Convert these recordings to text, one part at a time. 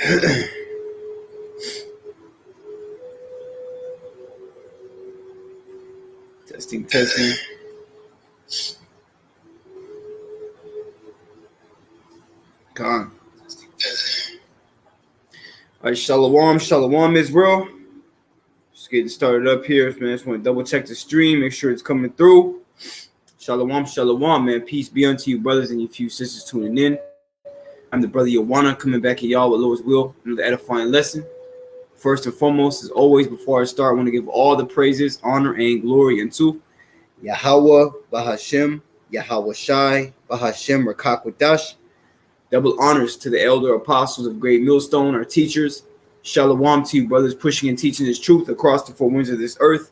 Testing, testing. Come on. All right, shalom, Israel. Just getting started up here, man. Just want to double check the stream, make sure it's coming through. Shalom, man. Peace be unto you, brothers and you few sisters tuning in. I'm the brother Yawana, coming back at y'all with Lord's will, another edifying lesson. First and foremost, as always, before I start, I want to give all the praises, honor, and glory unto Yahweh, Bahashem, Yahweh Shai, Bahashem, Rakakwadash. Double honors to the elder apostles of Great Millstone, our teachers. Shalom to you, brothers, pushing and teaching this truth across the four winds of this earth.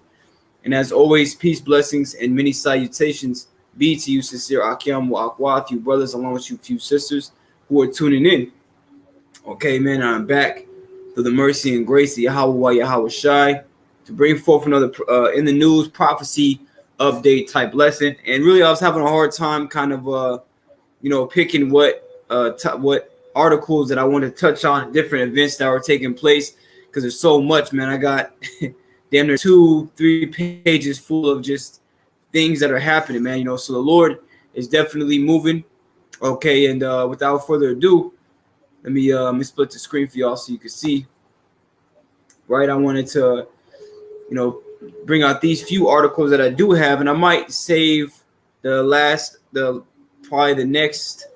And as always, peace, blessings, and many salutations be to you, sincere Akyam Akwa, you brothers, along with you few sisters who are tuning in. Okay, man, I'm back through the mercy and grace of Yahweh Shai to bring forth another in the news prophecy update type lesson. And really, I was having a hard time kind of, picking what articles that I want to touch on, different events that were taking place, because there's so much, man. I got damn near 2-3 pages full of just things that are happening, man. So the Lord is definitely moving. Okay, and without further ado, let me split the screen for y'all so you can see. Right, I wanted to, bring out these few articles that I do have, and I might save probably the next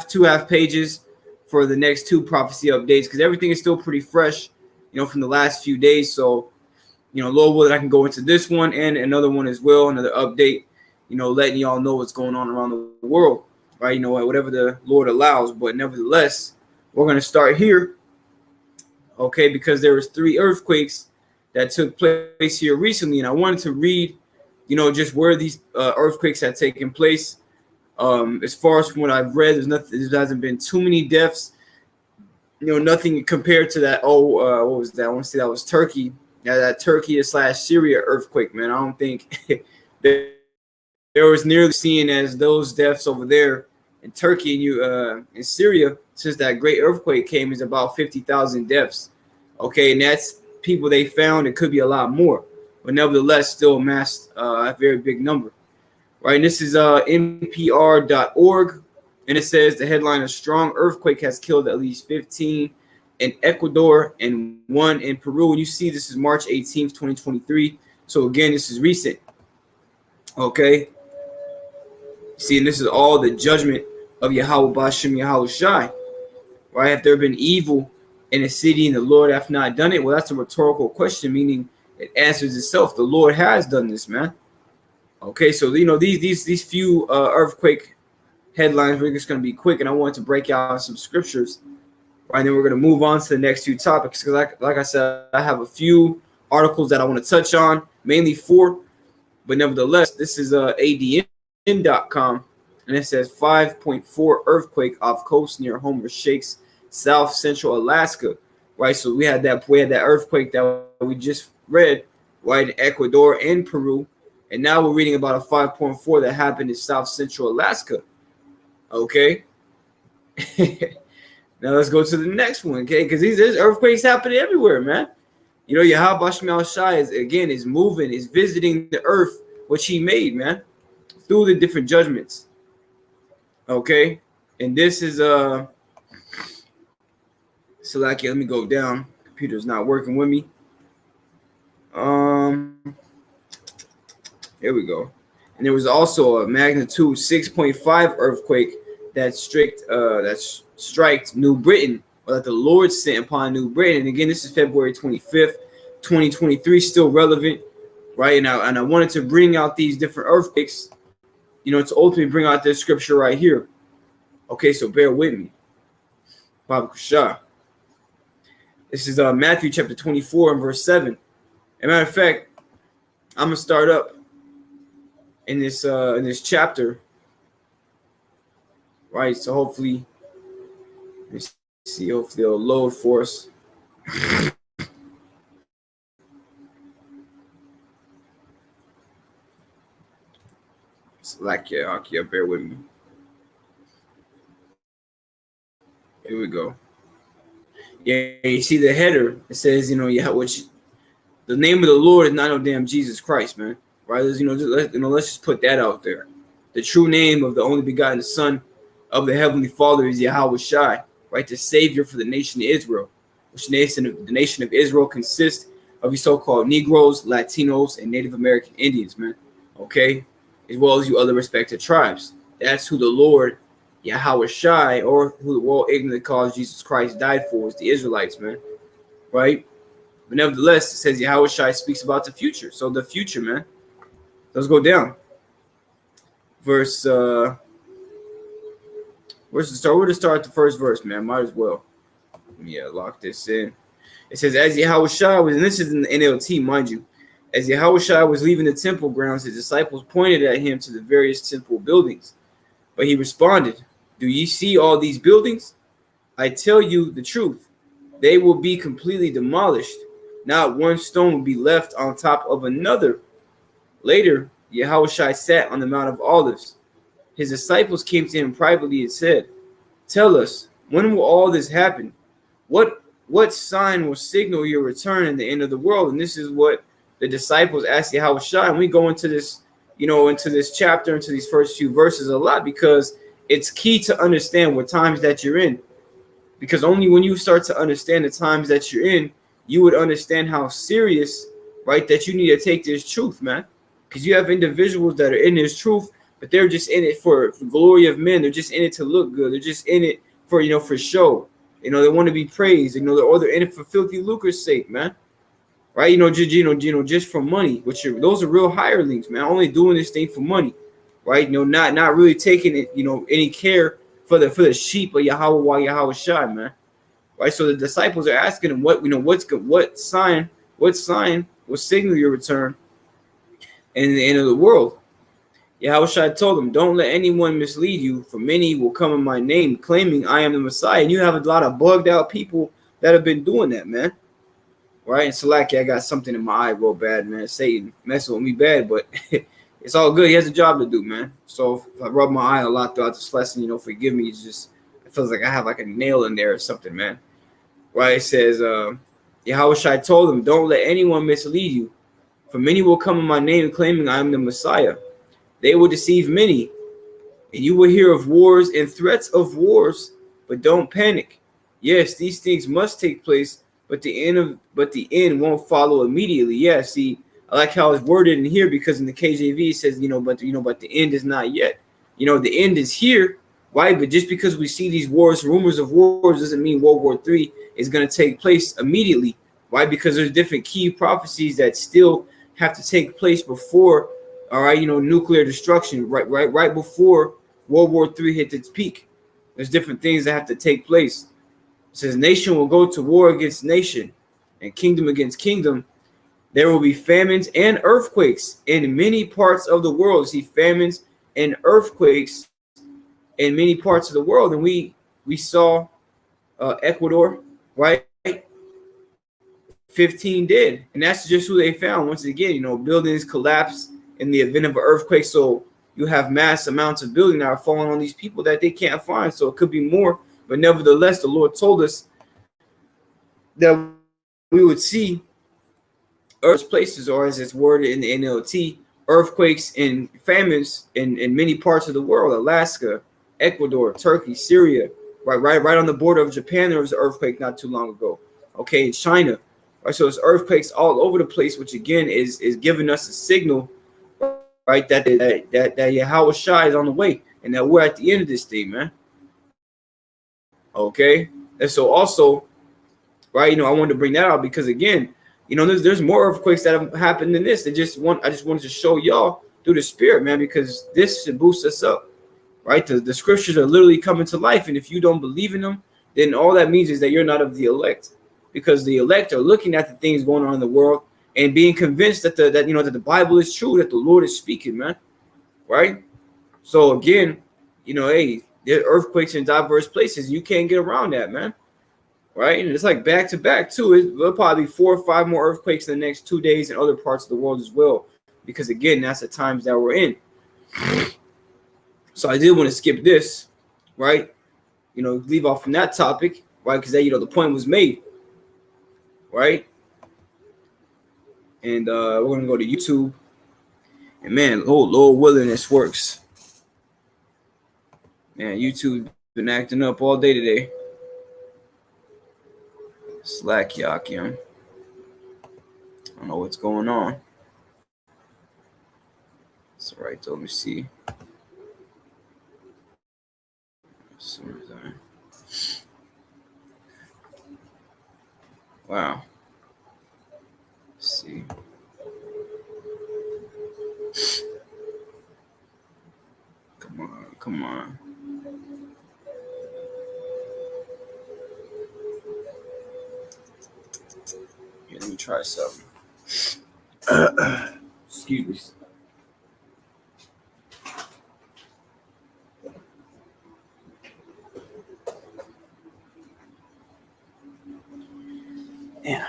two half pages for the next two prophecy updates, because everything is still pretty fresh, from the last few days. So, Lord willing, I can go into this one and another one as well, another update, letting y'all know what's going on around the world, right? Whatever the Lord allows. But nevertheless, we're going to start here, okay, because there was 3 earthquakes that took place here recently, and I wanted to read, just where these earthquakes had taken place. As far as from what I've read, there hasn't been too many deaths. Nothing compared to that. What was that? I want to say that was Turkey. Yeah, that Turkey/Syria earthquake, man. I don't think there was nearly seen as those deaths over there in Turkey and in Syria since that great earthquake came is about 50,000 deaths. Okay, and that's people they found. It could be a lot more, but nevertheless, still amassed a very big number. Right, and this is NPR.org, and it says the headline: "A strong earthquake has killed at least 15 in Ecuador and 1 in Peru." And you see, this is March 18th, 2023. So again, this is recent. Okay. See, and this is all the judgment of Yahweh Bashem Yahweh Shai. Right? Have there been evil in a city and the Lord hath not done it? Well, that's a rhetorical question, meaning it answers itself. The Lord has done this, man. Okay, so these few earthquake headlines, we're just going to be quick, and I want to break out some scriptures, right? And then we're going to move on to the next 2 topics, because like I said, I have a few articles that I want to touch on, mainly 4, but nevertheless, this is ADN.com, and it says 5.4 earthquake off coast near Homer Shakes, South Central Alaska, right? So we had that earthquake that we just read, right, in Ecuador and Peru. And now we're reading about a 5.4 that happened in South Central Alaska. Okay. Now let's go to the next one, okay? Because there's earthquakes happening everywhere, man. Yahweh Bashem Shai is moving, is visiting the earth, which he made, man, through the different judgments. Okay. And this is Salakia, let me go down. Computer's not working with me. Here we go. And there was also a magnitude 6.5 earthquake that striked New Britain, or that the Lord sent upon New Britain. And again, this is February 25th, 2023, still relevant, right? And I wanted to bring out these different earthquakes, to ultimately bring out this scripture right here. Okay, so bear with me. Baba Kushah. This is Matthew chapter 24 and verse 7. As a matter of fact, I'm gonna start up in this chapter, right? So hopefully, let's see. Hopefully, it'll load for us. Salakia, bear with me. Here we go. Yeah, you see the header. It says, which the name of the Lord is not no damn Jesus Christ, man. Right? Let's just put that out there. The true name of the only begotten Son of the Heavenly Father is Yahweh Shai, right? The Savior for the nation of Israel, which the nation of Israel consists of the so-called Negroes, Latinos, and Native American Indians, man. Okay, as well as you other respected tribes. That's who the Lord Yahweh Shai, or who the world ignorantly calls Jesus Christ, died for, is the Israelites, man. Right? But nevertheless, it says Yahweh Shai speaks about the future. So the future, man. Let's go down. Where's the start? Where to start the first verse, man? Might as well. Yeah, lock this in. It says, as Yahweh Shai was, and this is in the NLT, mind you, as Yahweh Shai was leaving the temple grounds, his disciples pointed at him to the various temple buildings. But he responded, do ye see all these buildings? I tell you the truth. They will be completely demolished. Not one stone will be left on top of another. Later, Yahushua sat on the Mount of Olives. His disciples came to him privately and said, tell us, when will all this happen? What sign will signal your return and the end of the world? And this is what the disciples asked Yahushua. And we go into this, into this chapter, into these first few verses a lot, because it's key to understand what times that you're in. Because only when you start to understand the times that you're in, you would understand how serious, right, that you need to take this truth, man. Because you have individuals that are in this truth, but they're just in it for glory of men. They're just in it to look good. They're just in it for, for show. They want to be praised. Or they're in it for filthy lucre's sake, man. Right? Just for money. Those are real hirelings, man. Only doing this thing for money, right? Not really taking it, any care for the sheep of Yahweh Shai, man. Right? So the disciples are asking him, what sign will signal your return and the end of the world? Yahushua told them, don't let anyone mislead you, for many will come in my name, claiming I am the Messiah. And you have a lot of bugged out people that have been doing that, man. Right? And Salaki, I got something in my eye real bad, man. Satan messing with me bad, but it's all good. He has a job to do, man. So if I rub my eye a lot throughout this lesson, forgive me. It feels like I have like a nail in there or something, man. Right? It says, Yahushua told them, don't let anyone mislead you, for many will come in my name, claiming I am the Messiah. They will deceive many, and you will hear of wars and threats of wars, but don't panic. Yes, these things must take place, but the end won't follow immediately. Yeah, see, I like how it's worded in here, because in the KJV it says, but the end is not yet. The end is here, right? But just because we see these wars, rumors of wars, doesn't mean World War III is going to take place immediately. Why? Because there's different key prophecies that still have to take place before, all right, nuclear destruction, right before World War III hit its peak. There's different things that have to take place. It says, nation will go to war against nation, and kingdom against kingdom. There will be famines and earthquakes in many parts of the world. See, famines and earthquakes in many parts of the world. And we saw Ecuador, right? 15 dead. And that's just who they found. Once again, buildings collapse in the event of an earthquake. So you have mass amounts of buildings that are falling on these people that they can't find. So it could be more. But nevertheless, the Lord told us that we would see earth places, or as it's worded in the NLT, earthquakes and famines in many parts of the world. Alaska, Ecuador, Turkey, Syria, right on the border of Japan. There was an earthquake not too long ago. Okay, in China. Right, so there's earthquakes all over the place, which again is giving us a signal, right, that Yahweh Shai is on the way, and that we're at the end of this thing, man. Okay, and so also, right, I wanted to bring that out because again, there's more earthquakes that have happened than this. I just wanted to show y'all through the Spirit, man, because this should boost us up, right? The scriptures are literally coming to life, and if you don't believe in them, then all that means is that you're not of the elect, because the elect are looking at the things going on in the world and being convinced that that the Bible is true, that the Lord is speaking, man, right? So again, hey, there are earthquakes in diverse places. You can't get around that, man. Right? And it's like back to back too. There'll probably be 4 or 5 more earthquakes in the next 2 days in other parts of the world as well. Because again, that's the times that we're in. So I did want to skip this, right? Leave off from that topic, right? Because the point was made, right? And we're gonna go to YouTube, and man, Lord willing, this works. Man, YouTube been acting up all day today. Slack Yakim. I don't know what's going on. It's all right, though. Let me see. As soon as wow. Let's see. Come on. Yeah, let me try something. Excuse me. Yeah.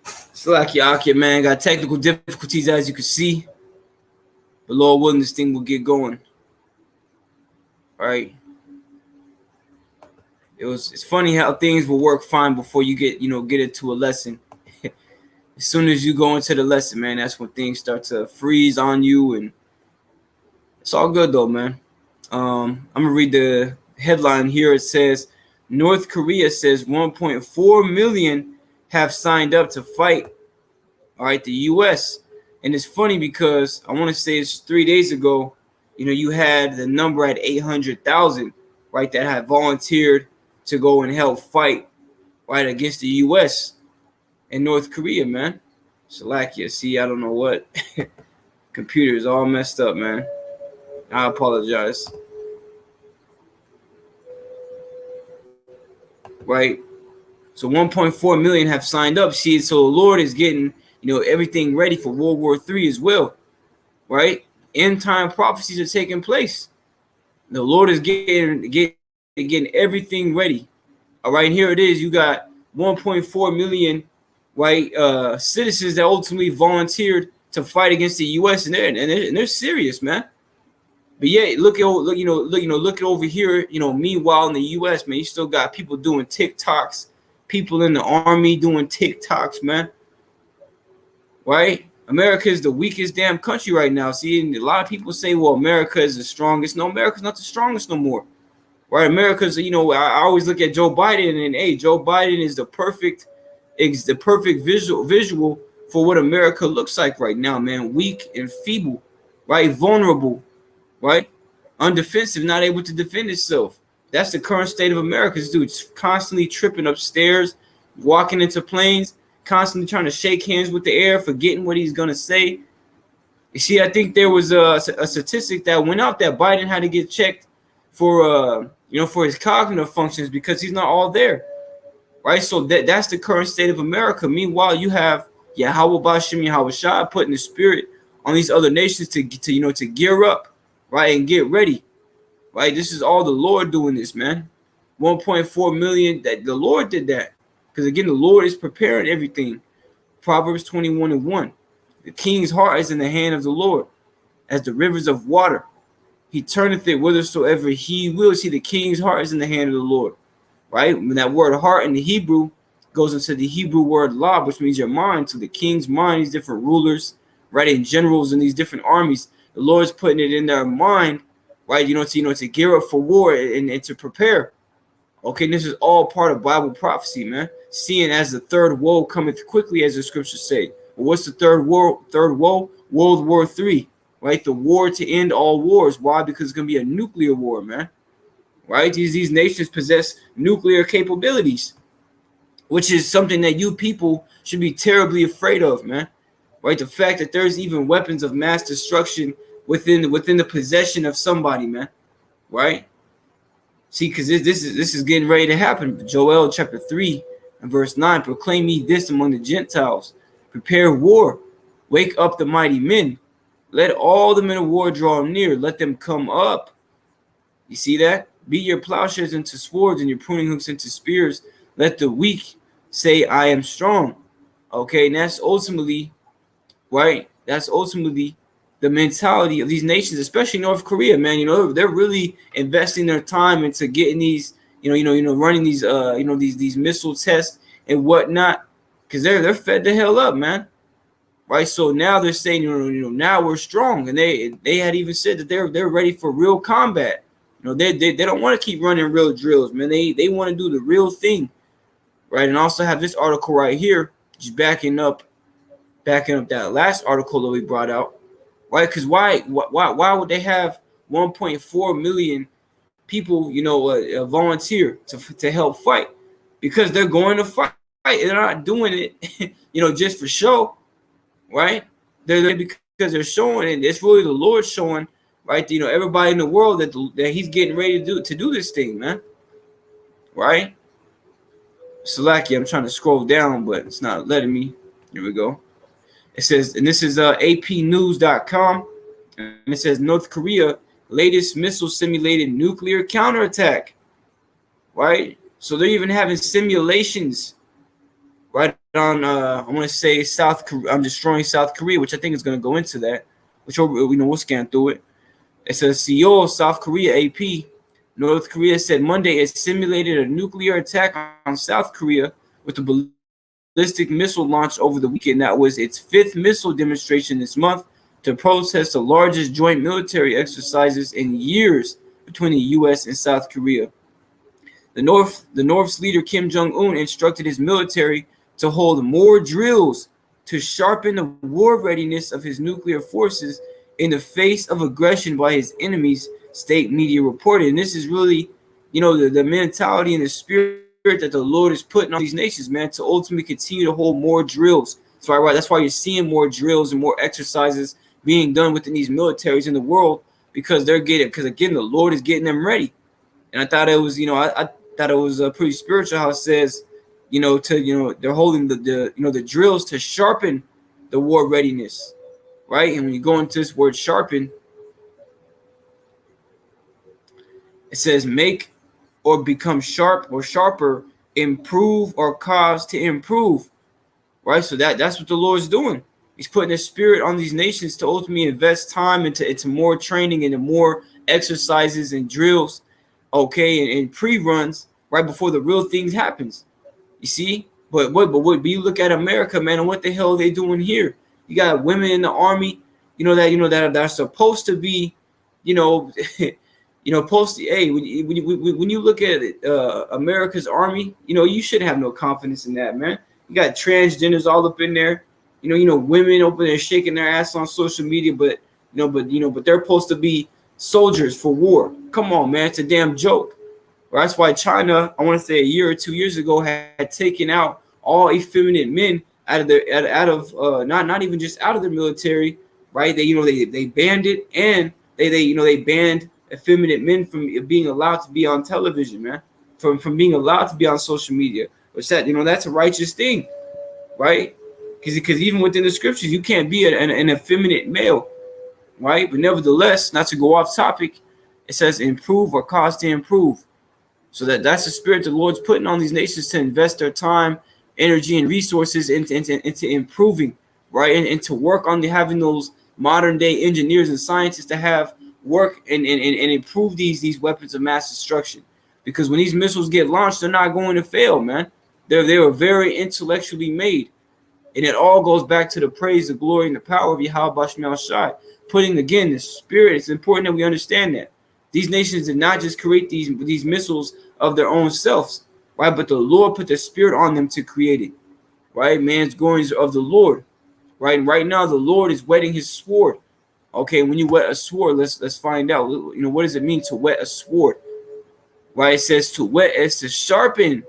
Slakia, man, got technical difficulties as you can see. But Lord willing, this thing will get going. All right. It's funny how things will work fine before you get into a lesson. As soon as you go into the lesson, man, that's when things start to freeze on you, and it's all good though, man. I'm gonna read the headline here. It says North Korea says 1.4 million have signed up to fight. All right, the U.S. And it's funny because I want to say it's 3 days ago. You had the number at 800,000, right, that had volunteered to go and help fight, right, against the U.S. and North Korea, man. Salakia, see, I don't know what. Computer is all messed up, man. I apologize. Right? So 1.4 million have signed up. See, so the Lord is getting, everything ready for World War III as well. Right? End time prophecies are taking place. The Lord is getting everything ready. All right, here it is. You got 1.4 million, right, citizens that ultimately volunteered to fight against the U.S. and they're serious, man. But yeah, look at over here. Meanwhile in the U.S., man, you still got people doing TikToks, people in the army doing TikToks, man. Right? America is the weakest damn country right now. See, and a lot of people say, well, America is the strongest. No, America's not the strongest no more. Right? America's, I always look at Joe Biden, and hey, Joe Biden is the perfect visual for what America looks like right now, man. Weak and feeble, right? Vulnerable, right? Undefensive, not able to defend itself. That's the current state of America's dudes, constantly tripping upstairs, walking into planes, constantly trying to shake hands with the air, forgetting what he's gonna say. You see, I think there was a statistic that went out that Biden had to get checked for for his cognitive functions because he's not all there, right? So that's the current state of America. Meanwhile, you have Yahweh Bashem Yahweh Shah putting the spirit on these other nations to gear up, right, and get ready, right? This is all the Lord doing this, man. 1.4 million, that the Lord did that. Because again, the Lord is preparing everything. Proverbs 21:1. The king's heart is in the hand of the Lord, as the rivers of water. He turneth it whithersoever he will. See, the king's heart is in the hand of the Lord, right? When that word heart in the Hebrew goes into the Hebrew word lab, which means your mind. So the king's mind, these different rulers, right, and generals in these different armies, the Lord's putting it in their mind, right? To gear up for war and to prepare. Okay, this is all part of Bible prophecy, man. Seeing as the third woe cometh quickly, as the scriptures say. Well, what's the third woe? World War III, right? The war to end all wars. Why? Because it's gonna be a nuclear war, man. Right? These nations possess nuclear capabilities, which is something that you people should be terribly afraid of, man. Right? The fact that there's even weapons of mass destruction within the possession of somebody, man. Right? See, because this is getting ready to happen. Joel chapter 3 and verse 9. Proclaim ye this among the Gentiles. Prepare war. Wake up the mighty men. Let all the men of war draw near. Let them come up. You see that? Beat your plowshares into swords and your pruning hooks into spears. Let the weak say, I am strong. Okay, and that's ultimately, right? That's ultimately the mentality of these nations, especially North Korea, man. They're really investing their time into getting these, running these these missile tests and whatnot, because they're fed the hell up, man. Right, so now they're saying, now we're strong, and they had even said that they're ready for real combat. They don't want to keep running real drills, man. They want to do the real thing, right? And also have this article right here, just backing up that last article that we brought out, right? Because why would they have 1.4 million people, volunteer to help fight? Because they're going to fight. They're not doing it, just for show. Right? They're because they're showing, and it's really the Lord showing, right? Everybody in the world that He's getting ready to do this thing, man. Right? Salaki, I'm trying to scroll down, but it's not letting me. Here we go. It says, and this is APnews.com, and it says North Korea latest missile simulated nuclear counterattack. Right? So they're even having simulations. Right on, I want to say South Korea. I'm destroying South Korea, which I think is going to go into that. Which we'll scan through it. It says CEO South Korea AP. North Korea said Monday it simulated a nuclear attack on South Korea with a ballistic missile launch over the weekend. That was its fifth missile demonstration this month to protest the largest joint military exercises in years between the U.S. and South Korea. The North's leader Kim Jong-un instructed his military to hold more drills to sharpen the war readiness of his nuclear forces in the face of aggression by his enemies, state media reported. And this is really, the mentality and the spirit that the Lord is putting on these nations, man, to ultimately continue to hold more drills. That's why you're seeing more drills and more exercises being done within these militaries in the world, because again, the Lord is getting them ready. And I thought it was, I thought it was pretty spiritual how it says, they're holding the drills to sharpen the war readiness, right? And when you go into this word sharpen, it says make or become sharp or sharper, improve or cause to improve, right? So that's what the Lord's doing. He's putting His spirit on these nations to ultimately invest time into more training, into more exercises and drills, okay, and pre-runs right before the real things happens. You see, but you look at America, man, and what the hell are they doing here? You got women in the army, that are supposed to be, supposed to. Hey, when you look at America's army, you shouldn't have no confidence in that, man. You got transgenders all up in there, women up in there shaking their ass on social media, but they're supposed to be soldiers for war. Come on, man, it's a damn joke. Well, that's why China, I want to say a year or 2 years ago, had taken out all effeminate men out of not even just out of the military, right? They banned it, and they banned effeminate men from being allowed to be on television, man, from being allowed to be on social media. Which that's a righteous thing, right? Because even within the scriptures, you can't be an effeminate male, right? But nevertheless, not to go off topic, it says improve or cause to improve. So that's the spirit the Lord's putting on these nations to invest their time, energy, and resources into improving, right? And to work on having those modern day engineers and scientists to have work and improve these weapons of mass destruction. Because when these missiles get launched, they're not going to fail, man. They were very intellectually made. And it all goes back to the praise, the glory, and the power of Yahweh Shemel Shai. Putting, again, the spirit, it's important that we understand that. These nations did not just create these missiles of their own selves, right? But the Lord put the spirit on them to create it, right? Man's glory is of the Lord, right? And right now, the Lord is whetting His sword. Okay, when you whet a sword, let's find out. What does it mean to whet a sword? Right? It says to whet is to sharpen,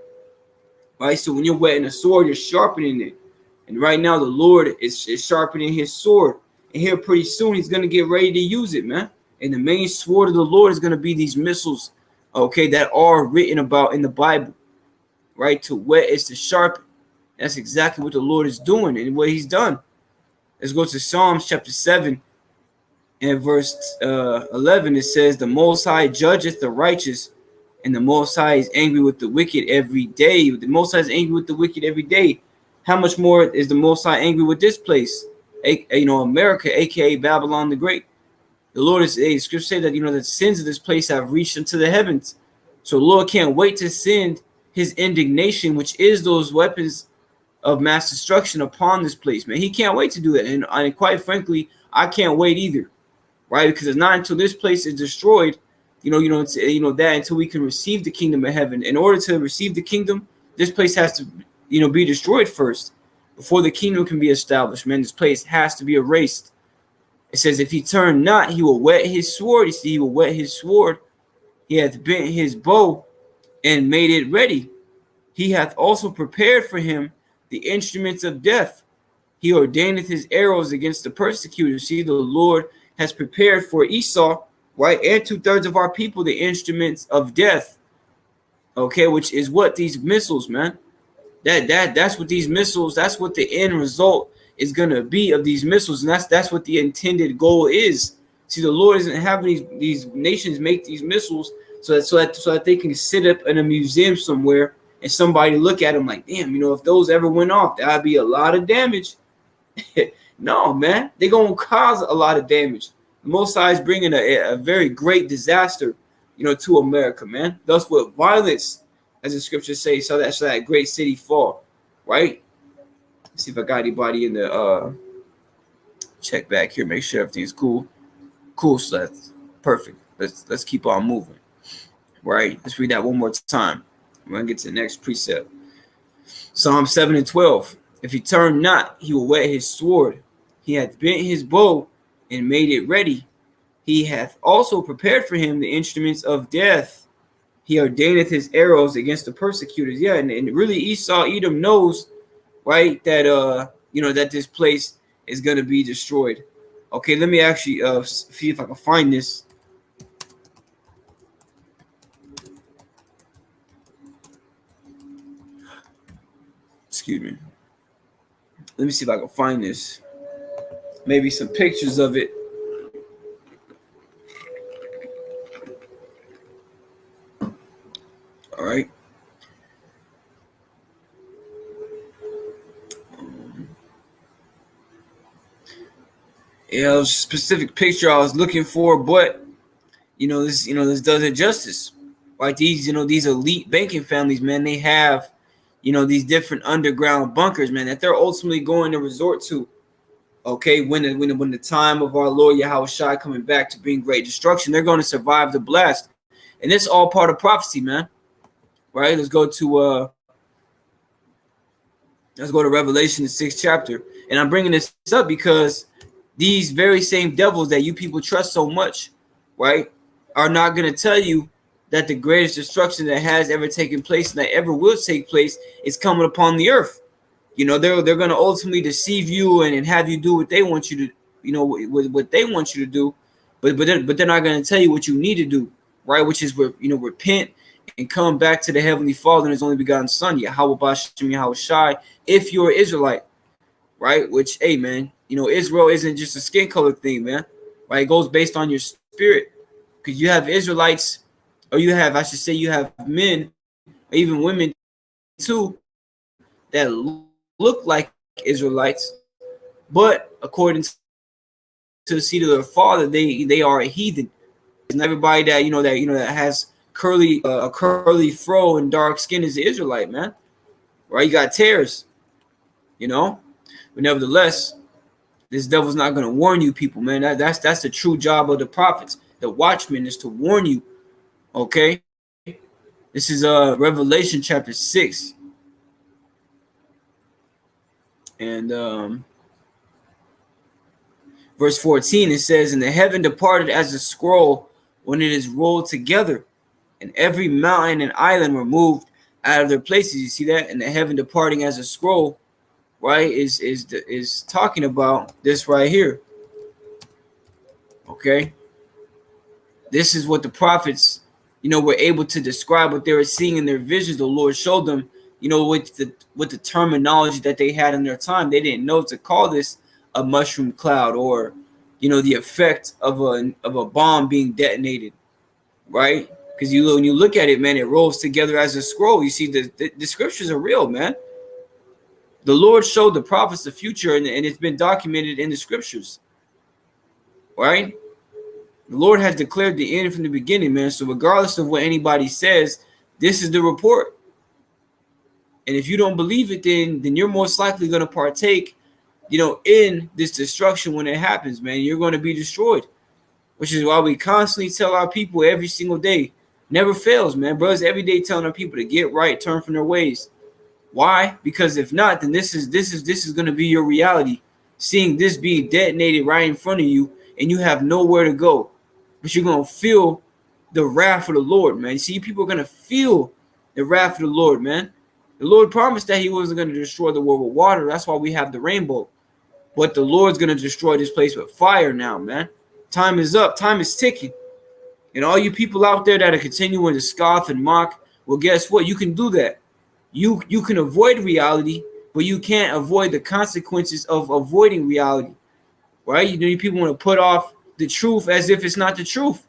right? So when you're whetting a sword, you're sharpening it. And right now, the Lord is sharpening His sword. And here pretty soon, He's going to get ready to use it, man. And the main sword of the Lord is going to be these missiles, okay, that are written about in the Bible, right? To whet is to sharpen. That's exactly what the Lord is doing and what He's done. Let's go to Psalms chapter 7 and verse 11. It says, the Most High judgeth the righteous, and the Most High is angry with the wicked every day. The Most High is angry with the wicked every day. How much more is the Most High angry with this place? America, aka Babylon the Great. The Lord is, scripture say that, the sins of this place have reached into the heavens, So the Lord can't wait to send his indignation, which is those weapons of mass destruction upon this place, man. He can't wait to do that. And quite frankly, I can't wait either, right? Because it's not until this place is destroyed, that until we can receive the kingdom of heaven. In order to receive the kingdom, this place has to, be destroyed first before the kingdom can be established, man. This place has to be erased. It says, if he turn not, he will whet his sword. You see, he will whet his sword. He hath bent his bow and made it ready. He hath also prepared for him the instruments of death. He ordaineth his arrows against the persecutors. See, the Lord has prepared for Esau, right, and 2/3 of our people, the instruments of death. Okay, which is what these missiles, man. That's what these missiles. That's what the end result is gonna be of these missiles, and that's what the intended goal is. See, the Lord isn't having these nations make these missiles so that they can sit up in a museum somewhere and somebody look at them like, damn, if those ever went off, that'd be a lot of damage. No, man, they're gonna cause a lot of damage. The Most High is bringing a very great disaster, to America, man. Thus, with violence, as the scriptures say, so that great city fall, right? Let's see if I got anybody in the check back here, make sure everything's cool. Cool, so that's perfect. Let's keep on moving, right? Let's read that one more time. We're gonna get to the next precept. Psalm 7 and 12. If he turn not, he will whet his sword. He hath bent his bow and made it ready. He hath also prepared for him the instruments of death. He ordaineth his arrows against the persecutors. Yeah, and really Esau, Edom knows, right, that that this place is gonna be destroyed. Okay, let me actually see if I can find this. Excuse me. Let me see if I can find this. Maybe some pictures of it. All right. Yeah, it was a specific picture I was looking for, but this does it justice. Like these elite banking families, man, they have these different underground bunkers, man, that they're ultimately going to resort to. Okay, when the time of our Lord Yahweh Shai coming back to bring great destruction, they're going to survive the blast, and it's all part of prophecy, man. Right? Let's go to Revelation, the 6th chapter, and I'm bringing this up because these very same devils that you people trust so much, right, are not going to tell you that the greatest destruction that has ever taken place and that ever will take place is coming upon the earth. They're going to ultimately deceive you and have you do what they want you to, what they want you to do, but they're not going to tell you what you need to do, right? Which is repent and come back to the Heavenly Father and His only begotten Son, Yahweh Bashem Yahweh Shai, if you're an Israelite, right? Which, hey, man, Israel isn't just a skin color thing, man, right? It goes based on your spirit, because you have Israelites, or you have men, or even women too, that look like Israelites, but according to the seed of their father, they are a heathen. And everybody that has a curly fro and dark skin is the Israelite, man. Right? You got tares, but nevertheless, this devil's not going to warn you people, man. That's the true job of the prophets. The watchman is to warn you. Okay? This is Revelation chapter 6. And verse 14, it says, and the heaven departed as a scroll when it is rolled together, and every mountain and island were moved out of their places. You see that? And the heaven departing as a scroll, right, is talking about this right here. Okay? This is what the prophets, were able to describe what they were seeing in their visions. The Lord showed them, with the terminology that they had in their time. They didn't know to call this a mushroom cloud or, the effect of a bomb being detonated, right? Because when you look at it, man, it rolls together as a scroll. You see, the scriptures are real, man. The Lord showed the prophets the future, and it's been documented in the scriptures, right? The Lord has declared the end from the beginning, man. So regardless of what anybody says, this is the report. And if you don't believe it, then you're most likely going to partake, in this destruction when it happens, man. You're going to be destroyed, which is why we constantly tell our people every single day, never fails, man. Brothers every day telling our people to get right, turn from their ways. Why? Because if not, then this is going to be your reality. Seeing this being detonated right in front of you, and you have nowhere to go, but you're going to feel the wrath of the Lord, man. You see, people are going to feel the wrath of the Lord, man. The Lord promised that he wasn't going to destroy the world with water. That's why we have the rainbow. But the Lord's going to destroy this place with fire now, man. Time is up. Time is ticking. And all you people out there that are continuing to scoff and mock, well, guess what? You can do that. You can avoid reality, but you can't avoid the consequences of avoiding reality, right? People want to put off the truth as if it's not the truth.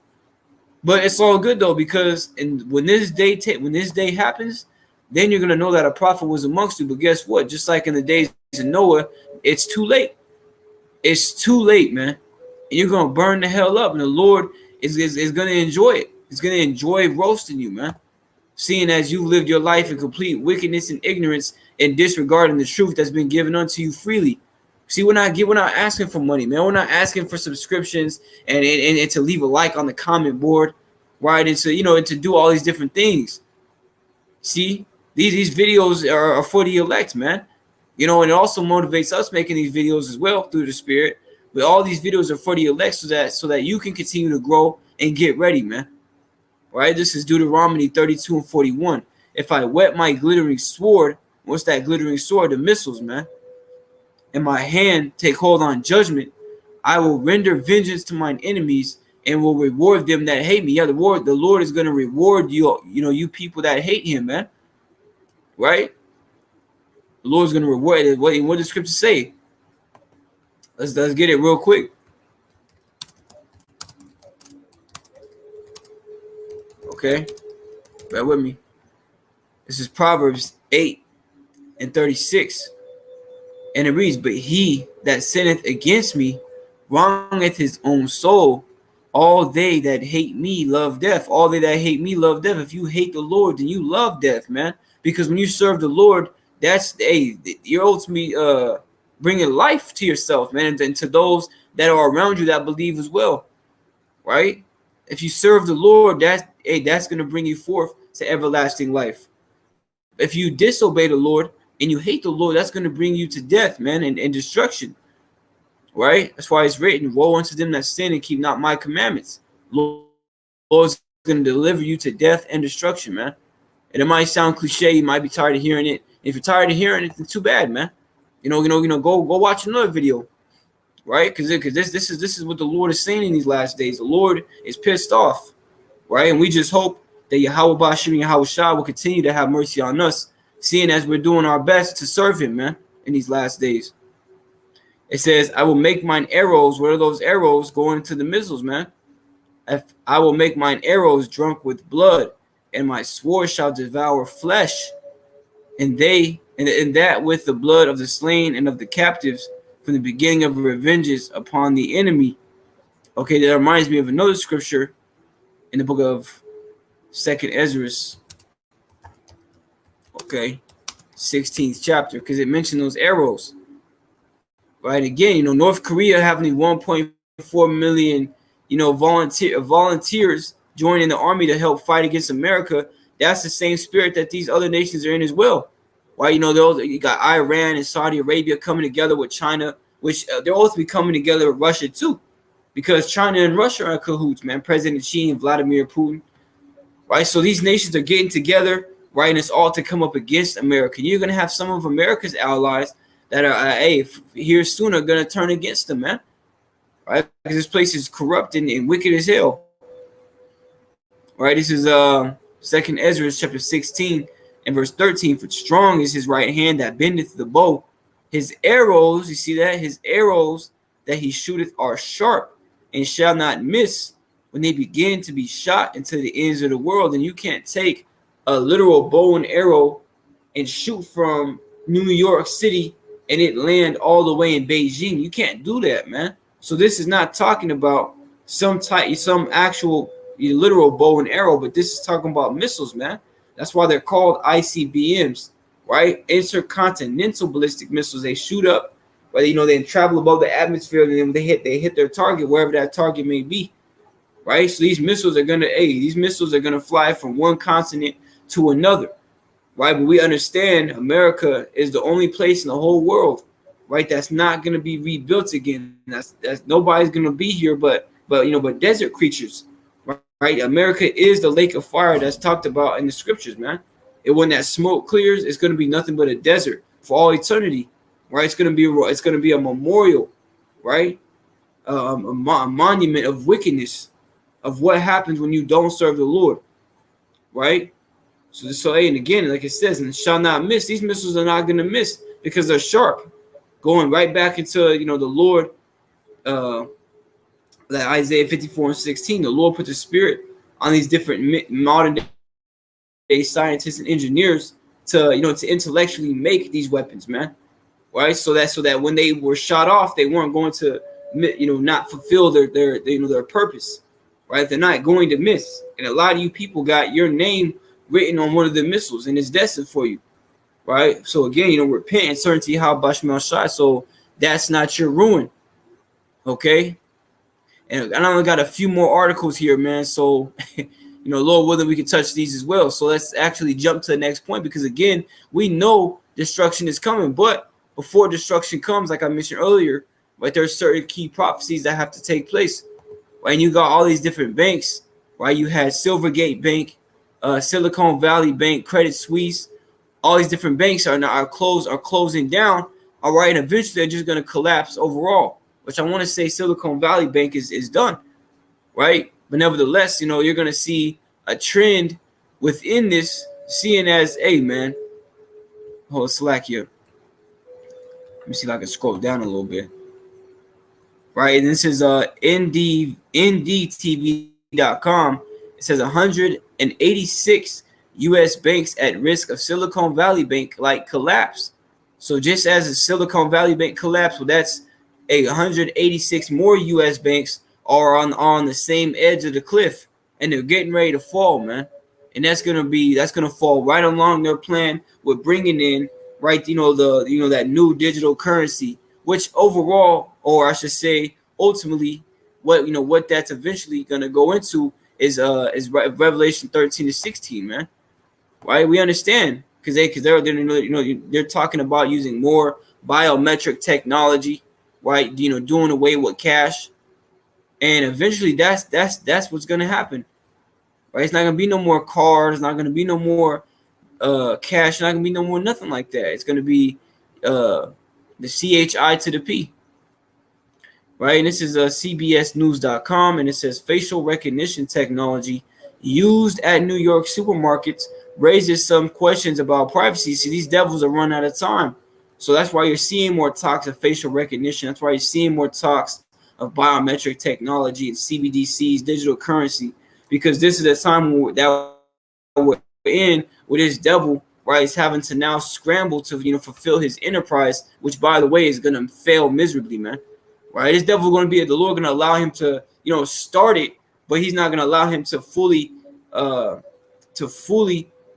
But it's all good, though, because when this day happens, then you're going to know that a prophet was amongst you. But guess what? Just like in the days of Noah, it's too late. It's too late, man. And you're going to burn the hell up. And the Lord is going to enjoy it. He's going to enjoy roasting you, man. Seeing as you lived your life in complete wickedness and ignorance and disregarding the truth that's been given unto you freely. See, we're not asking for money, man. We're not asking for subscriptions and to leave a like on the comment board, right? And to do all these different things. See? These videos are for the elect, man. And it also motivates us making these videos as well through the Spirit. But all these videos are for the elect so that you can continue to grow and get ready, man. Right? This is Deuteronomy 32 and 41. If I whet my glittering sword, what's that glittering sword? The missiles, man. And my hand take hold on judgment, I will render vengeance to mine enemies and will reward them that hate me. Yeah, the Lord is going to reward you, you people that hate him, man. Right? The Lord's going to reward it. What does the scripture say? Let's get it real quick. Okay? Bear with me. This is Proverbs 8 and 36. And it reads, but he that sinneth against me wrongeth his own soul. All they that hate me love death. All they that hate me love death. If you hate the Lord, then you love death, man. Because when you serve the Lord, you're ultimately bringing life to yourself, man, and to those that are around you that believe as well, right? If you serve the Lord, that's going to bring you forth to everlasting life. If you disobey the Lord and you hate the Lord, that's going to bring you to death, man, and destruction, right? That's why it's written, woe unto them that sin and keep not my commandments. Lord's going to deliver you to death and destruction, man. And it might sound cliche. You might be tired of hearing it. If you're tired of hearing it, then too bad, man. Go watch another video, right? Because this is what the Lord is saying in these last days. The Lord is pissed off, right? And we just hope that Yahweh Bashim and Yahweh Shah will continue to have mercy on us, seeing as we're doing our best to serve him, man, in these last days. It says, I will make mine arrows. What are those arrows? Going into the missiles, man. I will make mine arrows drunk with blood, and my sword shall devour flesh, and that with the blood of the slain and of the captives from the beginning of revenges upon the enemy. Okay, that reminds me of another scripture in the book of 2nd Ezra. Okay, 16th chapter, because it mentioned those arrows. Right, again, North Korea having 1.4 million, volunteers joining the army to help fight against America. That's the same spirit that these other nations are in as well. Why, you got Iran and Saudi Arabia coming together with China, which they're also be coming together with Russia too, because China and Russia are in cahoots, man. President Xi and Vladimir Putin, right? So these nations are getting together, right, and it's all to come up against America. You're gonna have some of America's allies that are, here soon are gonna turn against them, man, right? Because this place is corrupt and wicked as hell. Right? This is 2nd Ezra chapter 16 and verse 13. For strong is his right hand that bendeth the bow. His arrows, you see that? His arrows that he shooteth are sharp and shall not miss when they begin to be shot into the ends of the world. And you can't take a literal bow and arrow and shoot from New York City and it land all the way in Beijing. You can't do that, man. So this is not talking about some actual literal bow and arrow, but this is talking about missiles, man. That's why they're called ICBMs, right? Intercontinental ballistic missiles. They shoot up, but they travel above the atmosphere, and then they hit their target wherever that target may be, right? So these missiles are gonna fly from one continent to another, right? But we understand America is the only place in the whole world, right, that's not gonna be rebuilt again. That's nobody's gonna be here, but desert creatures, right? America is the lake of fire that's talked about in the scriptures, man. And when that smoke clears, it's gonna be nothing but a desert for all eternity, right? It's gonna be a memorial, right? A monument of wickedness, of what happens when you don't serve the Lord, right? So and again, like it says, and shall not miss. These missiles are not gonna miss because they're sharp, going right back into the Lord. That Isaiah 54:16, the Lord put the spirit on these different modern day scientists and engineers to intellectually make these weapons, man. Right? So that when they were shot off, they weren't going to not fulfill their purpose. Right? They're not going to miss. And a lot of you people got your name written on one of the missiles, and it's destined for you. Right? So again, repent and certainty how Bashmal Shai. So that's not your ruin. Okay. And I only got a few more articles here, man. So, Lord willing, we can touch these as well. So let's actually jump to the next point, because again, we know destruction is coming, but before destruction comes, like I mentioned earlier, right, there are certain key prophecies that have to take place. Right? And you got all these different banks, right? You had Silvergate Bank, Silicon Valley Bank, Credit Suisse. All these different banks are closing down. All right, and eventually they're just going to collapse overall. Which I want to say Silicon Valley Bank is done, right? But nevertheless, you're going to see a trend within this, seeing as, hey, man, hold slack here. Let me see if I can scroll down a little bit. Right, and this is NDTV.com. It says 186 U.S. banks at risk of Silicon Valley Bank like collapse. So just as a Silicon Valley Bank collapsed, well, that's 186 more U.S. banks are on the same edge of the cliff, and they're getting ready to fall, man. And that's gonna fall right along their plan with bringing in, right, that new digital currency, which overall, or I should say, ultimately, what that's eventually gonna go into is Revelation 13-16, man. Right? We understand because they're talking about using more biometric technology. Right, doing away with cash, and eventually that's what's gonna happen. Right, it's not gonna be no more cars, not gonna be no more cash, not gonna be no more nothing like that. It's gonna be the CHI to the P. Right, and this is CBSNews.com, and it says facial recognition technology used at New York supermarkets raises some questions about privacy. See, these devils are running out of time. So that's why you're seeing more talks of facial recognition. That's why you're seeing more talks of biometric technology and CBDCs, digital currency, because this is a time that we're in where this devil, right, is having to now scramble to fulfill his enterprise, which, by the way, is going to fail miserably, man. Right? This devil going to be the Lord going to allow him to start it, but he's not going to allow him to fully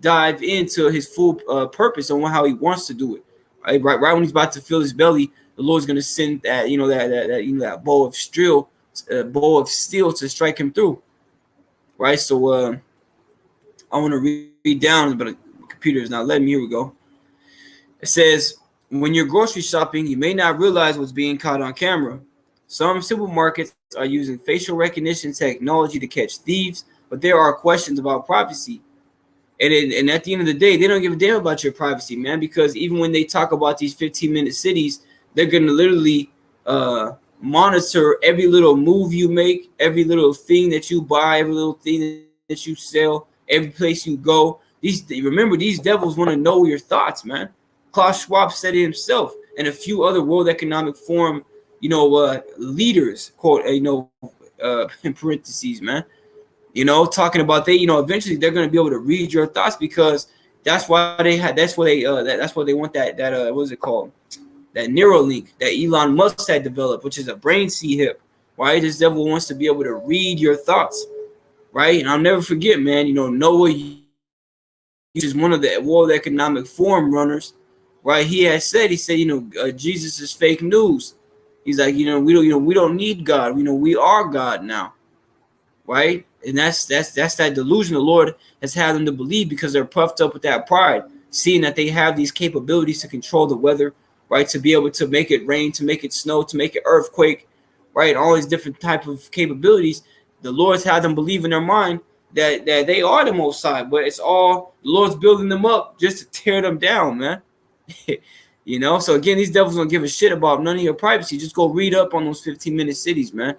dive into his full purpose on how he wants to do it. Right when he's about to fill his belly, the Lord's gonna send that that bow of steel to strike him through. Right. So I want to read down, but the computer is not letting me. Here we go. It says, when you're grocery shopping, you may not realize what's being caught on camera. Some supermarkets are using facial recognition technology to catch thieves, but there are questions about privacy. And at the end of the day, they don't give a damn about your privacy, man, because even when they talk about these 15-minute cities, they're going to literally monitor every little move you make, every little thing that you buy, every little thing that you sell, every place you go. Remember, these devils want to know your thoughts, man. Klaus Schwab said it himself, and a few other World Economic Forum, leaders, quote, in parentheses, man. Talking about eventually they're going to be able to read your thoughts, because that's why they want that what is it called? That Neuralink that Elon Musk had developed, which is a brain C-hip, right? This devil wants to be able to read your thoughts, right? And I'll never forget, man, Noah is one of the World Economic Forum runners, right? He said, Jesus is fake news. He's like, we don't need God. We are God now, right? And that's that delusion the Lord has had them to believe, because they're puffed up with that pride, seeing that they have these capabilities to control the weather, right? To be able to make it rain, to make it snow, to make it earthquake, right? All these different type of capabilities. The Lord's had them believe in their mind that they are the Most High, but it's all the Lord's building them up just to tear them down, man. So again, these devils don't give a shit about none of your privacy. Just go read up on those 15-minute cities, man.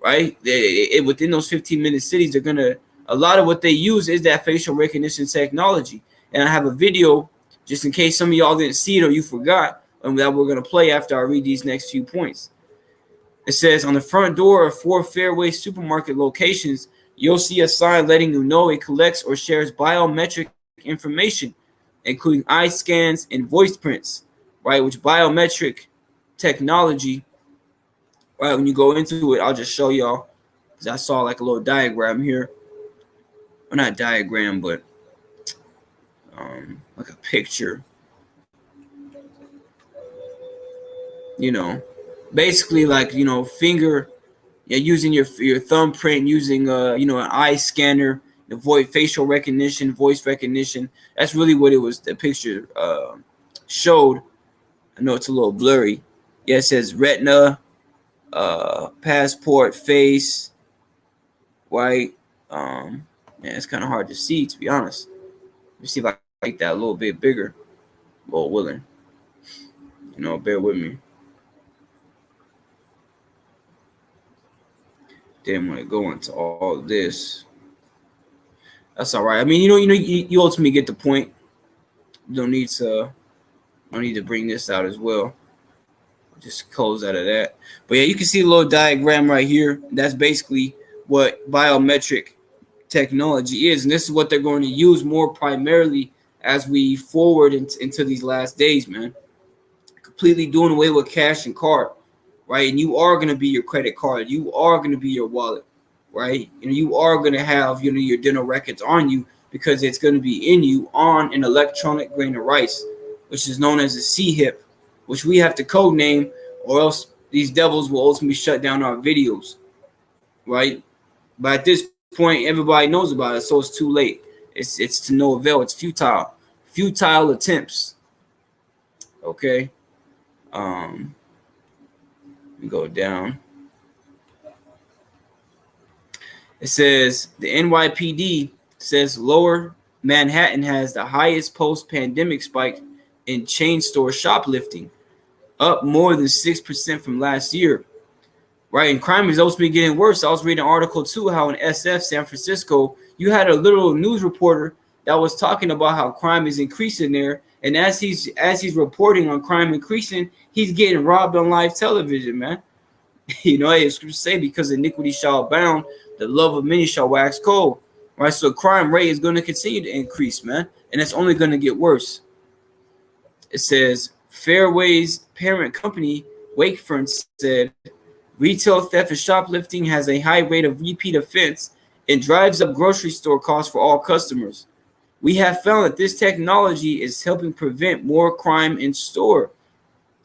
Right? Within those 15-minute cities, a lot of what they use is that facial recognition technology. And I have a video, just in case some of y'all didn't see it or you forgot, that we're going to play after I read these next few points. It says, on the front door of 4 Fairway supermarket locations, you'll see a sign letting you know it collects or shares biometric information, including eye scans and voice prints, right? Which biometric technology, right? When you go into it, I'll just show y'all, because I saw like a little diagram here. Well, not diagram, but like a picture. Basically like, finger, using your thumbprint, using an eye scanner, the facial recognition, voice recognition. That's really what it was. The picture showed. I know it's a little blurry. Yeah, it says retina, passport, face, right? It's kind of hard to see, to be honest. Let me see if I can make that a little bit bigger. Lord willing. Bear with me. Didn't want to go into all of this. That's all right. I mean, you ultimately get the point. You don't need to bring this out as well. Just close out of that. But yeah, you can see a little diagram right here. That's basically what biometric technology is, and this is what they're going to use more primarily as we forward into these last days, man. Completely doing away with cash and card, right? And you are going to be your credit card. You are going to be your wallet, right? And you are going to have your dental records on you, because it's going to be in you on an electronic grain of rice, which is known as a C-HIP, which we have to code name, or else these devils will ultimately shut down our videos, right? But at this point, everybody knows about it, so it's too late. It's to no avail. It's futile attempts. Okay. We go down. It says the NYPD says Lower Manhattan has the highest post-pandemic spike in chain store shoplifting, up more than 6% from last year. Right, and crime is also getting worse. I was reading an article too, how in SF, San Francisco, you had a little news reporter that was talking about how crime is increasing there. And as he's reporting on crime increasing, he's getting robbed on live television, man. It's to say, because iniquity shall abound, the love of many shall wax cold. Right, so crime rate is going to continue to increase, man, and it's only going to get worse. It says Fairway's parent company, Wakefront, said retail theft and shoplifting has a high rate of repeat offense and drives up grocery store costs for all customers. We have found that this technology is helping prevent more crime in store.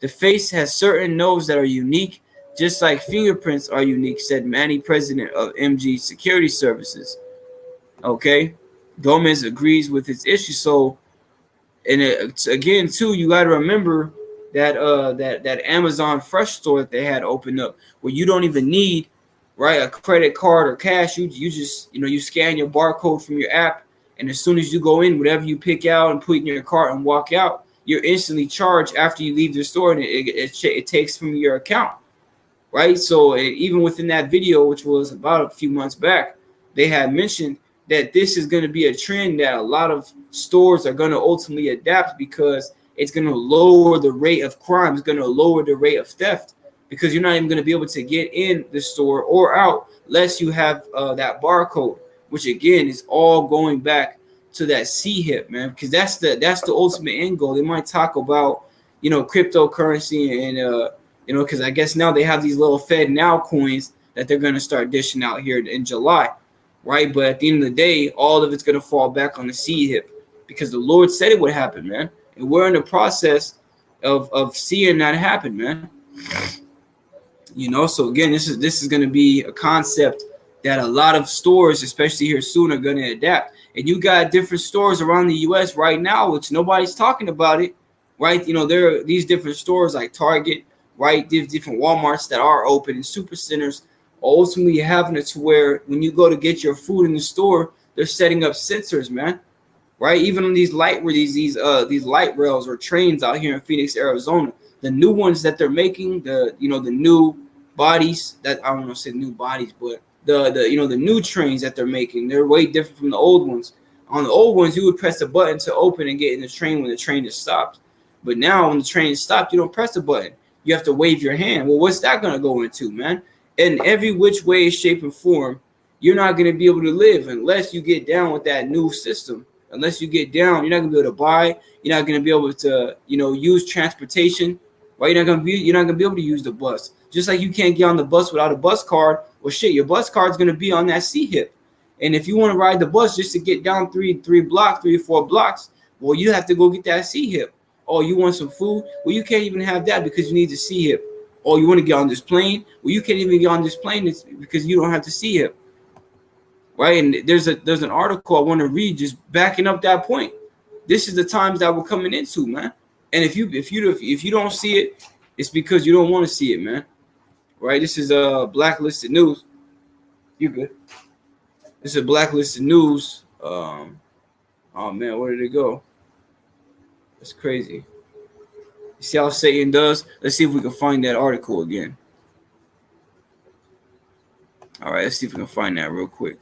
The face has certain nodes that are unique, just like fingerprints are unique, said Manny, president of MG Security Services. Okay, Gomez agrees with its issue. So, and again, too, you got to remember that that Amazon Fresh store that they had opened up, where you don't even need, right, a credit card or cash. You just you scan your barcode from your app, and as soon as you go in, whatever you pick out and put in your cart and walk out, you're instantly charged after you leave the store, and it takes from your account, right? So even within that video, which was about a few months back, they had mentioned that this is going to be a trend that a lot of stores are going to ultimately adapt, because it's going to lower the rate of crime. It's going to lower the rate of theft, because you're not even going to be able to get in the store or out unless you have that barcode, which again is all going back to that C-HIP, man, because that's the ultimate end goal. They might talk about, cryptocurrency and, because I guess now they have these little Fed Now coins that they're going to start dishing out here in July, right? But at the end of the day, all of it's going to fall back on the seed hip because the Lord said it would happen, man. And we're in the process of seeing that happen, man. You know, so again, this is going to be a concept that a lot of stores, especially here soon, are going to adapt. And you got different stores around the U.S. right now, which nobody's talking about it, right? You know, there are these different stores like Target, right? There's different Walmarts that are open and super centers ultimately having it to where when you go to get your food in the store, they're setting up sensors, man, right? Even on these light light rails or trains out here in Phoenix, Arizona, the new ones that they're making, the new bodies that I don't want to say new bodies, but the new trains that they're making, they're way different from the old ones. On the old ones, you would press a button to open and get in the train when the train is stopped. But now when the train is stopped, you don't press the button. You have to wave your hand. Well, what's that going to go into, man? In every which way, shape, and form, you're not going to be able to live unless you get down with that new system. Unless you get down, you're not going to be able to buy. You're not going to be able to, use transportation. Right? You're not going to be able to use the bus. Just like you can't get on the bus without a bus card. Well, shit, your bus card's going to be on that C-hip. And if you want to ride the bus just to get down three or four blocks, well, you have to go get that C-hip. Oh, you want some food? Well, you can't even have that because you need the C-hip. Oh, you want to get on this plane? Well, you can't even get on this plane because you don't have the C-hip. Right? And there's an article I want to read just backing up that point. This is the times that we're coming into, man. And if you don't see it, it's because you don't want to see it, man. Right? This is Blacklisted News. You good? This is Blacklisted News. Oh man, where did it go? That's crazy. You see how Satan does? Let's see if we can find that article again. All right, let's see if we can find that real quick.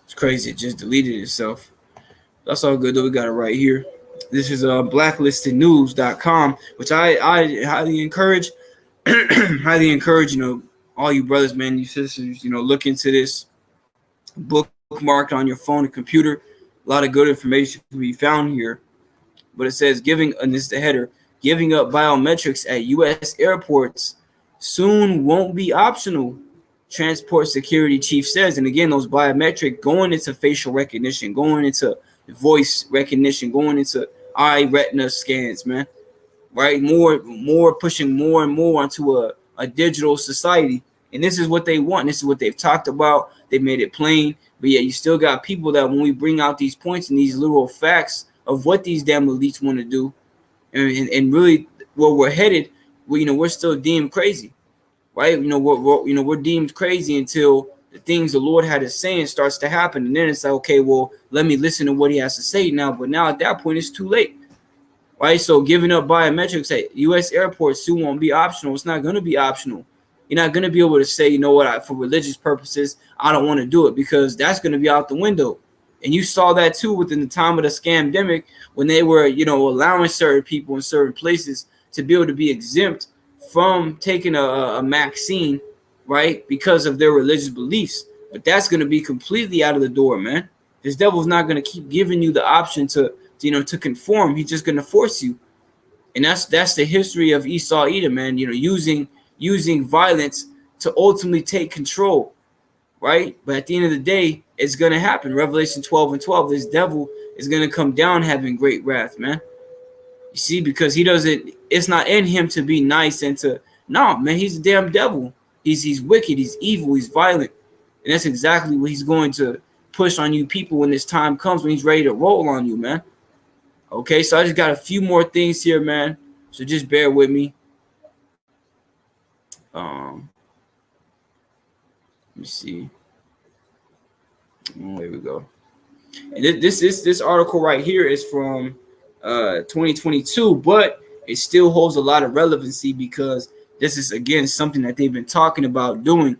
It's crazy. It just deleted itself. That's all good, though. We got it right here. This is blacklistednews.com, which I highly encourage. Highly encourage, all you brothers, man, you sisters, look into this. Bookmarked on your phone and computer. A lot of good information can be found here. But it says and this is the header, giving up biometrics at U.S. airports soon won't be optional, transport security chief says. And again, those biometric going into facial recognition, going into voice recognition, going into eye retina scans, man. Right? More pushing more and more onto a digital society. And this is what they want. This is what they've talked about. They made it plain. But yeah, you still got people that when we bring out these points and these little facts of what these damn elites want to do, and really where we're headed, we're still deemed crazy, right? We're deemed crazy until the things the Lord had to say starts to happen, and then it's like, okay, well, let me listen to what He has to say now. But now at that point, it's too late, right? So giving up biometrics at U.S. airports soon won't be optional. It's not going to be optional. You're not going to be able to say, for religious purposes, I don't want to do it, because that's going to be out the window. And you saw that too within the time of the scamdemic, when they were, allowing certain people in certain places to be able to be exempt from taking a vaccine, right, because of their religious beliefs. But that's going to be completely out of the door, man. This devil's not going to keep giving you the option to conform. He's just going to force you. And that's the history of Esau Edom, man, using violence to ultimately take control, right? But at the end of the day, it's going to happen. Revelation 12:12, this devil is going to come down having great wrath, man. You see, because it's not in him to be nice and man, he's a damn devil. He's wicked, he's evil, he's violent. And that's exactly what he's going to push on you people when this time comes, when he's ready to roll on you, man. Okay, so I just got a few more things here, man. So just bear with me. Let me see. There we go. And this article right here is from 2022, but it still holds a lot of relevancy because this is, again, something that they've been talking about doing,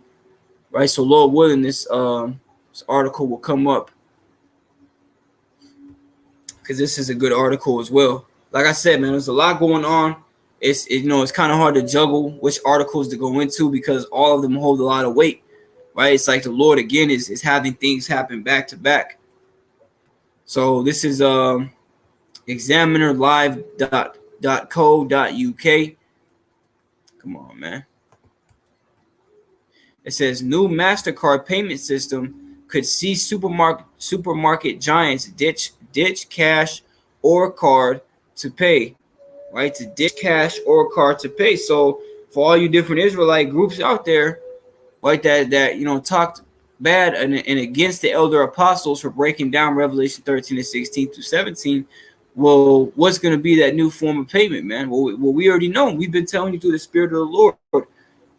right? So Lord willing, this article will come up because this is a good article as well. Like I said, man, there's a lot going on. It's kind of hard to juggle which articles to go into because all of them hold a lot of weight. right? It's like the Lord again is having things happen back to back. So this is examinerlive.co.uk. Come on, man. It says new MasterCard payment system could see supermarket giants ditch cash or card to pay, right? To ditch cash or card to pay. So for all you different Israelite groups out there, right, that talked bad and against the elder apostles for breaking down Revelation 13 and 16 through 17, well, what's going to be that new form of payment, man? Well, we already know. We've been telling you through the Spirit of the Lord,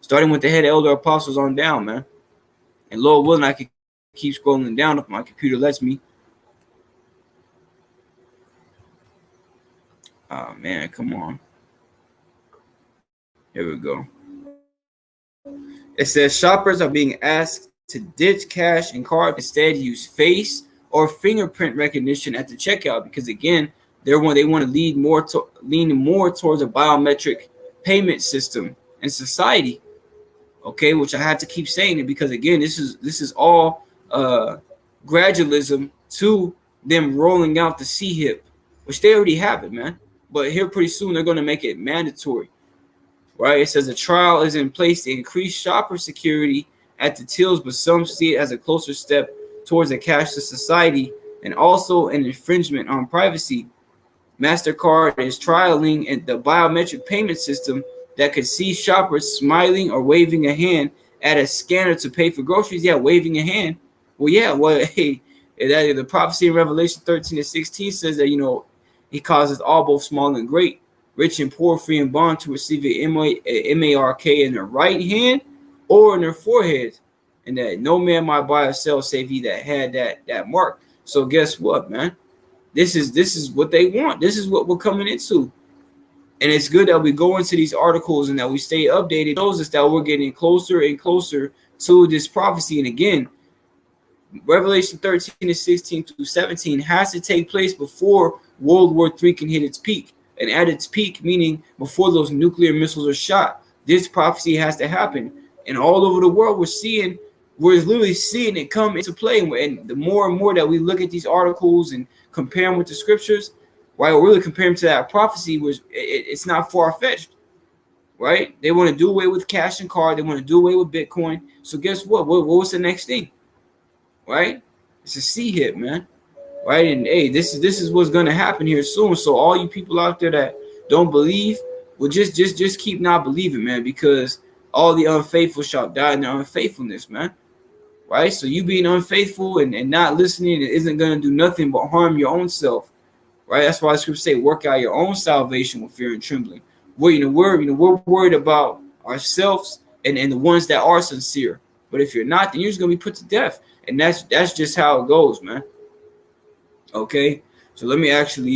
starting with the head elder apostles on down, man. And Lord willing, I can keep scrolling down if my computer lets me. Oh, man, come on. Here we go. It says shoppers are being asked to ditch cash and card, instead use face or fingerprint recognition at the checkout, because again, they want to lean more towards a biometric payment system in society. Okay, which I have to keep saying it, because again, this is all gradualism to them rolling out the C-HIP, which they already have it, man. But here pretty soon they're going to make it mandatory, right? It says a trial is in place to increase shopper security at the tills, but some see it as a closer step towards a cashless society and also an infringement on privacy. MasterCard is trialing the biometric payment system that could see shoppers smiling or waving a hand at a scanner to pay for groceries. Yeah, waving a hand. Well, yeah, well, hey, the prophecy in Revelation 13 and 16 says that, he causes all, both small and great, rich and poor, free and bond, to receive a mark in their right hand or in their forehead, and that no man might buy or sell save he that had that mark. So guess what, man? This is what they want. This is what we're coming into. And it's good that we go into these articles and that we stay updated. It shows us that we're getting closer and closer to this prophecy. And again, Revelation 13 and 16 to 17 has to take place before World War III can hit its peak. And at its peak, meaning before those nuclear missiles are shot, this prophecy has to happen. And all over the world, we're literally seeing it come into play. And the more and more that we look at these articles and compare them with the scriptures, right, we're really comparing to that prophecy, which it's not far-fetched, right? They want to do away with cash and card. They want to do away with Bitcoin. So guess what? What's the next thing, right? It's a C-HIP, man, right? And hey, this is what's going to happen here soon. So all you people out there that don't believe, well, just keep not believing, man, because all the unfaithful shall die in their unfaithfulness, man, right? So you being unfaithful and not listening isn't going to do nothing but harm your own self. Right, that's why the scriptures say, "Work out your own salvation with fear and trembling." We're worried about ourselves and the ones that are sincere. But if you're not, then you're just gonna be put to death, and that's just how it goes, man. Okay, so let me end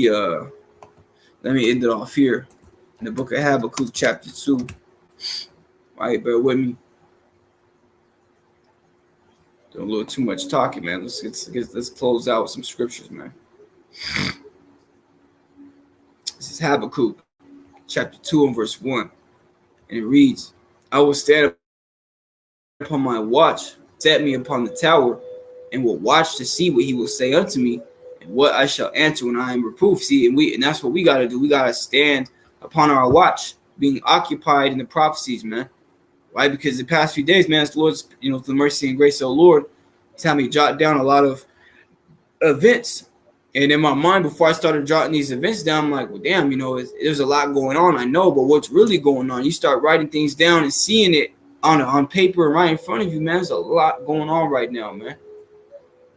it off here in the book of Habakkuk, chapter 2. All right, bear with me. Doing a little too much talking, man. Let's close out with some scriptures, man. This is Habakkuk, chapter 2 and verse 1. And it reads, I will stand upon my watch, set me upon the tower, and will watch to see what he will say unto me, and what I shall answer when I am reproved. See, and that's what we got to do. We got to stand upon our watch, being occupied in the prophecies, man. Right? Because the past few days, man, it's the Lord's, the mercy and grace of the Lord, He's had me jot down a lot of events. And in my mind, before I started jotting these events down, I'm like, well, damn, there's a lot going on. I know, but what's really going on? You start writing things down and seeing it on paper right in front of you, man. There's a lot going on right now, man.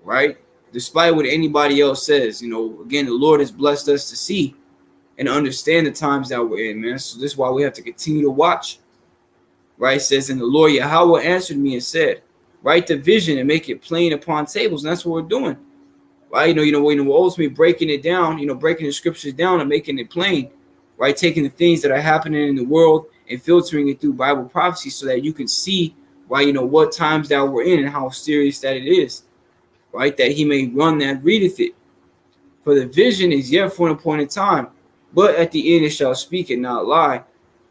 Right? Despite what anybody else says, again, the Lord has blessed us to see and understand the times that we're in, man. So this is why we have to continue to watch. Right? It says, and the Lord Yahweh answered me and said, write the vision and make it plain upon tables. And that's what we're doing. Right, we're ultimately breaking it down, breaking the scriptures down and making it plain, right? Taking the things that are happening in the world and filtering it through Bible prophecy so that you can see, right, what times that we're in and how serious that it is, right? That he may run that readeth it. For the vision is yet for an appointed time, but at the end it shall speak and not lie.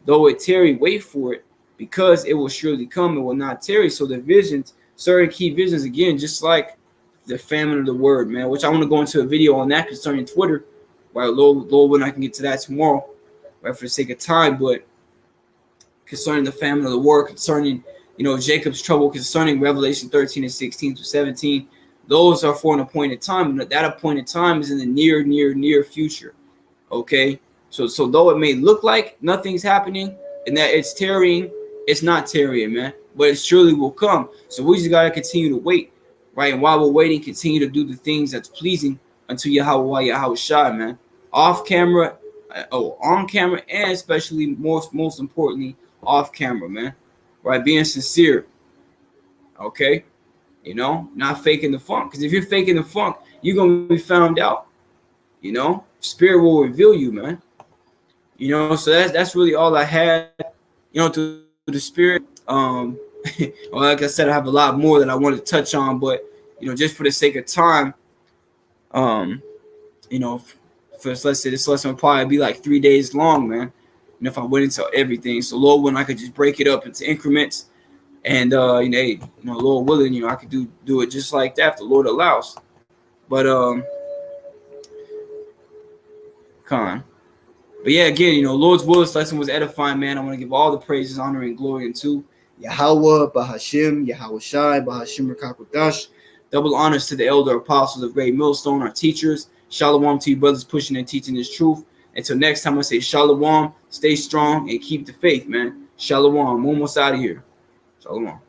Though it tarry, wait for it, because it will surely come, it will not tarry. So the visions certain key visions, again, just like the famine of the word, man, which I want to go into a video on that concerning Twitter, right? Lord, when I can get to that tomorrow, right, for the sake of time, but concerning the famine of the word, concerning, Jacob's trouble, concerning Revelation 13 and 16 to 17, those are for an appointed time, and that appointed time is in the near future, okay? So though it may look like nothing's happening and that it's tarrying, it's not tarrying, man, but it surely will come. So we just got to continue to wait, right? And while we're waiting, continue to do the things that's pleasing unto Yahweh Shai, man. Off camera, on camera, and especially most importantly, off camera, man. Right? Being sincere. Okay? Not faking the funk. Because if you're faking the funk, you're going to be found out. Spirit will reveal you, man. So that's really all I had, to the spirit. Well, like I said, I have a lot more that I want to touch on, but just for the sake of time, let's say this lesson will probably be like 3 days long, man. And if I went into everything, so Lord willing, I could just break it up into increments, and Lord willing, I could do it just like that if the Lord allows. But yeah, again, Lord's will, this lesson was edifying, man. I want to give all the praises, honor, and glory unto Yahweh, Bahashim, Yahweh Shai, Bahashim Rakakodash. Double honors to the elder apostles of Great Millstone, our teachers. Shalom to you brothers pushing and teaching this truth. Until next time, I say shalom, stay strong, and keep the faith, man. Shalom. I'm almost out of here. Shalom.